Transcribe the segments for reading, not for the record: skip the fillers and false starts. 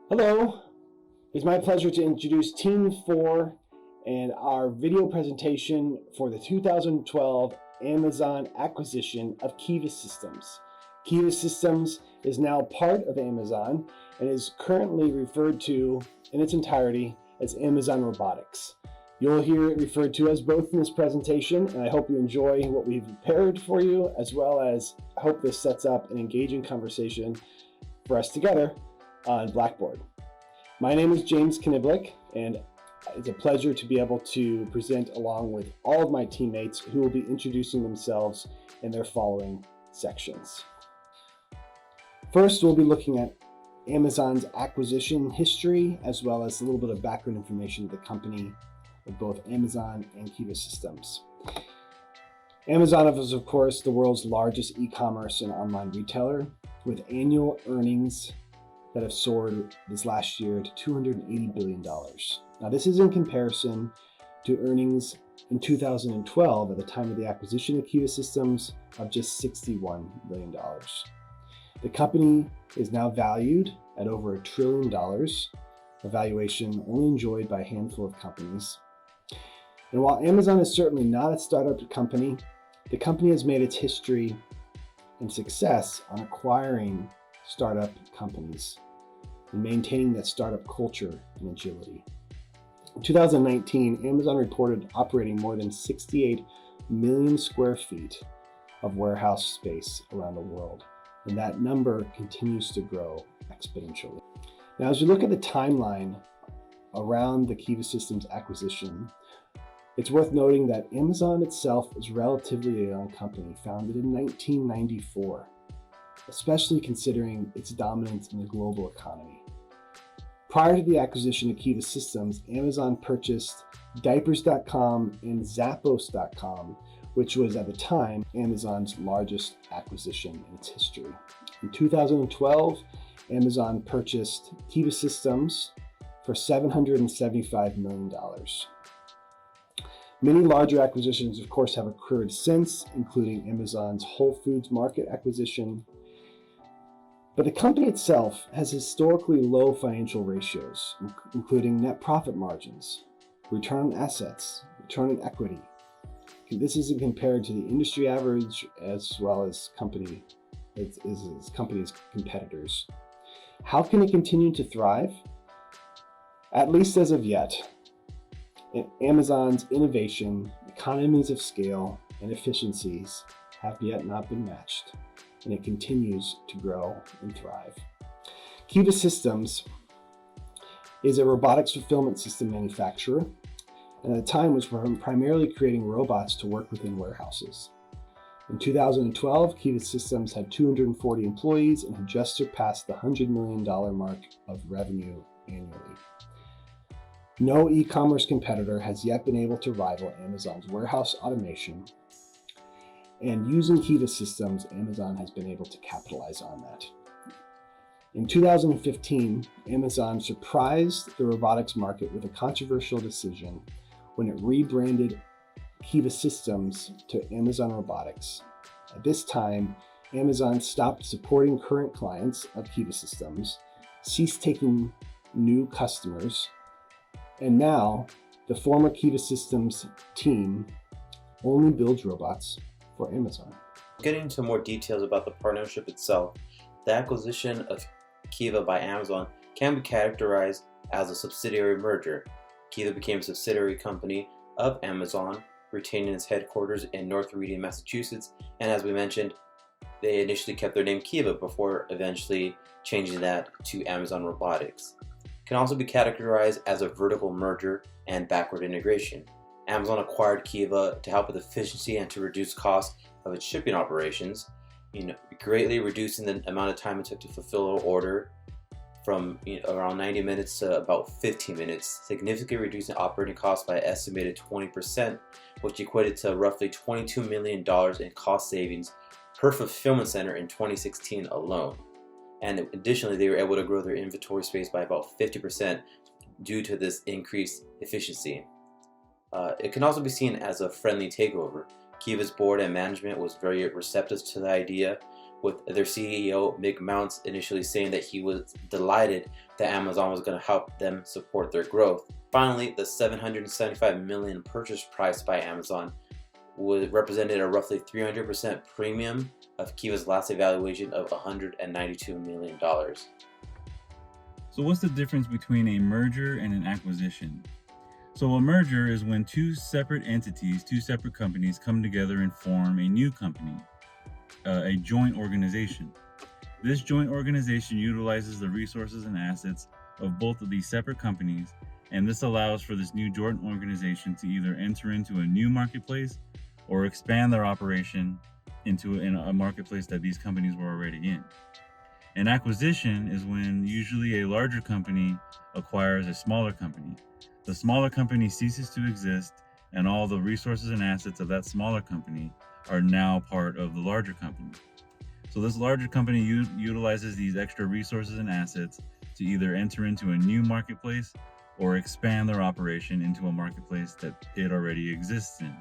Hello, it's my pleasure to introduce Team 4 and our video presentation for the 2012 Amazon acquisition of KIVA Systems. KIVA Systems is now part of Amazon and is currently referred to in its entirety as Amazon Robotics. You'll hear it referred to as both in this presentation, and I hope you enjoy what we've prepared for you, as well as I hope this sets up an engaging conversation for us together on Blackboard. My name is James Kniblik, and it's a pleasure to be able to present along with all of my teammates who will be introducing themselves in their following sections. First, we'll be looking at Amazon's acquisition history, as well as a little bit of background information of the company of both Amazon and KIVA Systems. Amazon is, of course, the world's largest e-commerce and online retailer, with annual earnings that have soared this last year to $280 billion. Now, this is in comparison to earnings in 2012 at the time of the acquisition of KIVA Systems of just $61 billion. The company is now valued at over $1 trillion, a valuation only enjoyed by a handful of companies. And while Amazon is certainly not a startup company, the company has made its history and success on acquiring startup companies and maintaining that startup culture and agility. In 2019, Amazon reported operating more than 68 million square feet of warehouse space around the world, and that number continues to grow exponentially. Now, as we look at the timeline around the KIVA Systems acquisition, it's worth noting that Amazon itself is relatively a young company, founded in 1994, especially considering its dominance in the global economy. Prior to the acquisition of KIVA Systems, Amazon purchased Diapers.com and Zappos.com, which was at the time Amazon's largest acquisition in its history. In 2012, Amazon purchased KIVA Systems for $775 million. Many larger acquisitions, of course, have occurred since, including Amazon's Whole Foods Market acquisition. But the company itself has historically low financial ratios, including net profit margins, return on assets, return on equity. This isn't compared to the industry average as well as company's competitors. How can it continue to thrive? At least as of yet, Amazon's innovation, economies of scale, and efficiencies have yet not been matched, and it continues to grow and thrive. KIVA Systems is a robotics fulfillment system manufacturer, and at the time was primarily creating robots to work within warehouses. In 2012, KIVA Systems had 240 employees and had just surpassed the $100 million mark of revenue annually. No e-commerce competitor has yet been able to rival Amazon's warehouse automation, and using KIVA Systems, Amazon has been able to capitalize on that. In 2015, Amazon surprised the robotics market with a controversial decision when it rebranded KIVA Systems to Amazon Robotics. At this time, Amazon stopped supporting current clients of KIVA Systems, ceased taking new customers, and now the former KIVA Systems team only builds robots for Amazon. Getting into more details about the partnership itself, the acquisition of KIVA by Amazon can be categorized as a subsidiary merger. KIVA became a subsidiary company of Amazon, retaining its headquarters in North Reading, Massachusetts, and as we mentioned, they initially kept their name KIVA before eventually changing that to Amazon Robotics. It can also be categorized as a vertical merger and backward integration. Amazon acquired KIVA to help with efficiency and to reduce costs of its shipping operations, greatly reducing the amount of time it took to fulfill an order from around 90 minutes to about 15 minutes, significantly reducing operating costs by an estimated 20%, which equated to roughly $22 million in cost savings per fulfillment center in 2016 alone. And additionally, they were able to grow their inventory space by about 50% due to this increased efficiency. It can also be seen as a friendly takeover. KIVA's board and management was very receptive to the idea, with their CEO Mick Mounts initially saying that he was delighted that Amazon was going to help them support their growth. Finally, the $775 million purchase price by Amazon represented a roughly 300% premium of Kiva's last evaluation of $192 million. So what's the difference between a merger and an acquisition? So a merger is when two separate entities, two separate companies come together and form a new company, a joint organization. This joint organization utilizes the resources and assets of both of these separate companies, and this allows for this new joint organization to either enter into a new marketplace or expand their operation into a marketplace that these companies were already in. An acquisition is when usually a larger company acquires a smaller company. The smaller company ceases to exist, and all the resources and assets of that smaller company are now part of the larger company. So this larger company utilizes these extra resources and assets to either enter into a new marketplace or expand their operation into a marketplace that it already exists in.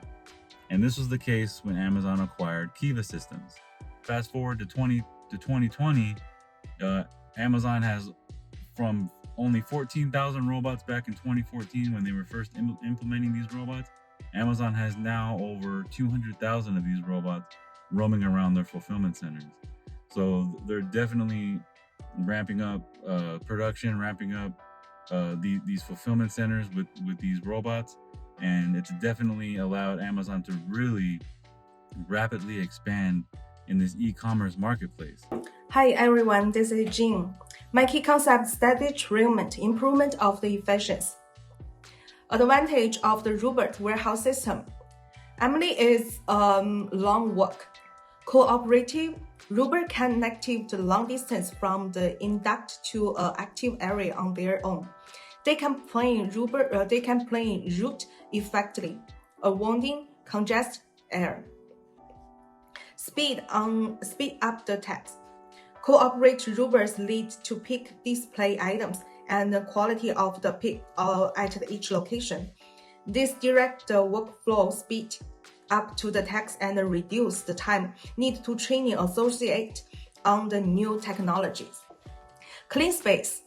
And this was the case when Amazon acquired KIVA Systems. Fast forward to 2020, Amazon has, from only 14,000 robots back in 2014 when they were first implementing these robots, Amazon has now over 200,000 of these robots roaming around their fulfillment centers. So they're definitely ramping up production, ramping up these fulfillment centers with these robots, and it's definitely allowed Amazon to really rapidly expand in this e-commerce marketplace. Hi everyone, this is Jean. My key concept steady treatment, improvement of the efficiency. Advantage of the robot warehouse system. Emily is long walk. Cooperative robot can connect the long distance from the induct to an active area on their own. They can plan route effectively, avoiding congested air. Speed up the task. Cooperate robots lead to pick display items and the quality of the pick at each location. This direct the workflow speed up to the task and reduce the time needed to training associate on the new technologies. Clean space.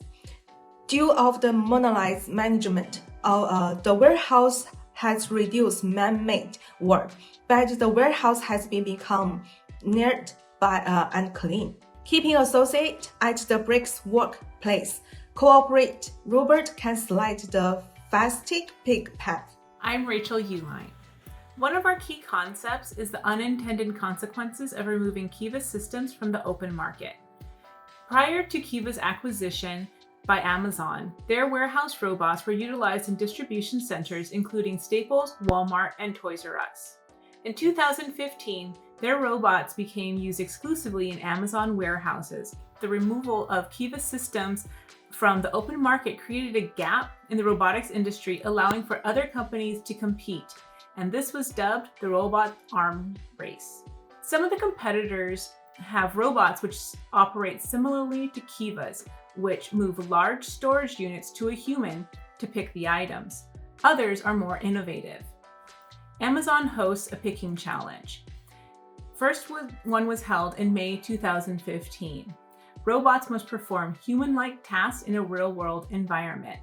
Due of the monolith management, the warehouse has reduced man-made work, but the warehouse has become neat and clean. Keeping associate at the bricks workplace. Cooperate robot can select the fastest pick path. I'm Rachel Uline. One of our key concepts is the unintended consequences of removing KIVA systems from the open market. Prior to KIVA's acquisition by Amazon, their warehouse robots were utilized in distribution centers including Staples, Walmart, and Toys R Us. In 2015, their robots became used exclusively in Amazon warehouses. The removal of KIVA systems from the open market created a gap in the robotics industry, allowing for other companies to compete, and this was dubbed the robot arm race. Some of the competitors have robots which operate similarly to KIVA's, which move large storage units to a human to pick the items. Others are more innovative. Amazon hosts a picking challenge. First one was held in May 2015. Robots must perform human-like tasks in a real-world environment.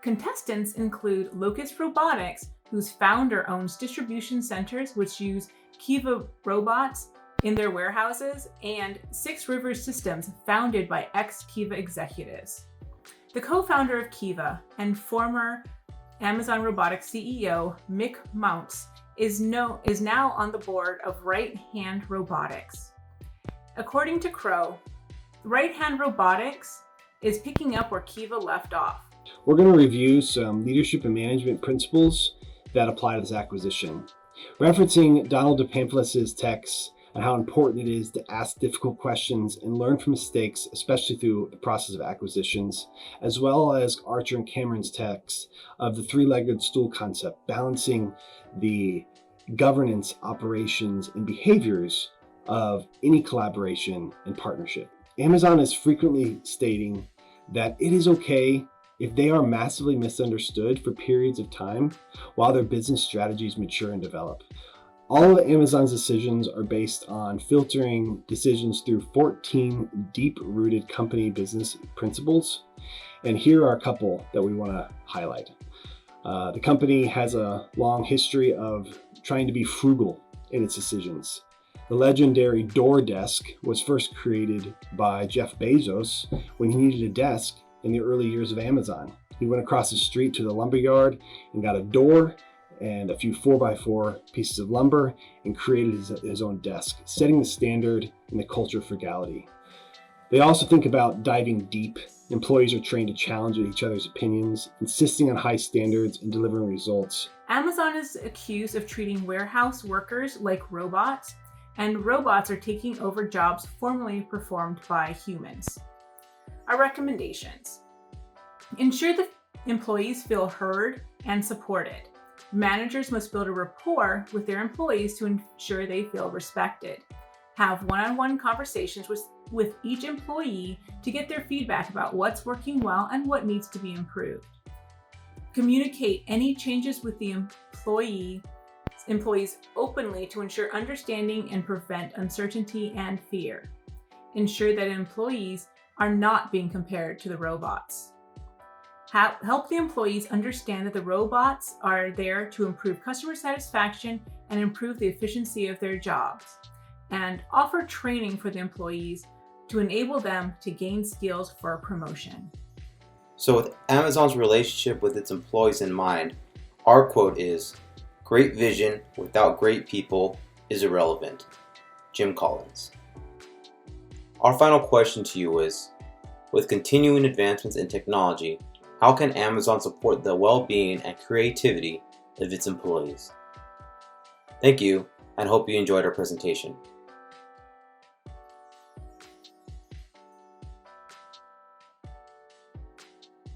Contestants include Locust Robotics, whose founder owns distribution centers which use KIVA robots in their warehouses, and Six Rivers Systems, founded by ex-KIVA executives. The co-founder of KIVA and former Amazon Robotics CEO Mick Mounts is now on the board of Right Hand Robotics. According to Crow, Right Hand Robotics is picking up where KIVA left off. We're going to review some leadership and management principles that apply to this acquisition. Referencing Donald DePamplis' text on how important it is to ask difficult questions and learn from mistakes, especially through the process of acquisitions, as well as Archer and Cameron's text of the three-legged stool concept, balancing the governance, operations, and behaviors of any collaboration and partnership. Amazon is frequently stating that it is okay if they are massively misunderstood for periods of time while their business strategies mature and develop. All of Amazon's decisions are based on filtering decisions through 14 deep-rooted company business principles. And here are a couple that we want to highlight. The company has a long history of trying to be frugal in its decisions. The legendary door desk was first created by Jeff Bezos when he needed a desk in the early years of Amazon. He went across the street to the lumber yard and got a door and a few 4x4 pieces of lumber and created his own desk, setting the standard in the culture of frugality. They also think about diving deep. Employees are trained to challenge each other's opinions, insisting on high standards and delivering results. Amazon is accused of treating warehouse workers like robots, and robots are taking over jobs formerly performed by humans. Our recommendations: ensure that employees feel heard and supported. Managers must build a rapport with their employees to ensure they feel respected. Have one-on-one conversations with each employee to get their feedback about what's working well and what needs to be improved. Communicate any changes with the employees openly to ensure understanding and prevent uncertainty and fear. Ensure that employees are not being compared to the robots. Help the employees understand that the robots are there to improve customer satisfaction and improve the efficiency of their jobs. And offer training for the employees to enable them to gain skills for promotion. So with Amazon's relationship with its employees in mind, our quote is, "Great vision without great people is irrelevant." Jim Collins. Our final question to you is, with continuing advancements in technology, how can Amazon support the well-being and creativity of its employees? Thank you, and hope you enjoyed our presentation.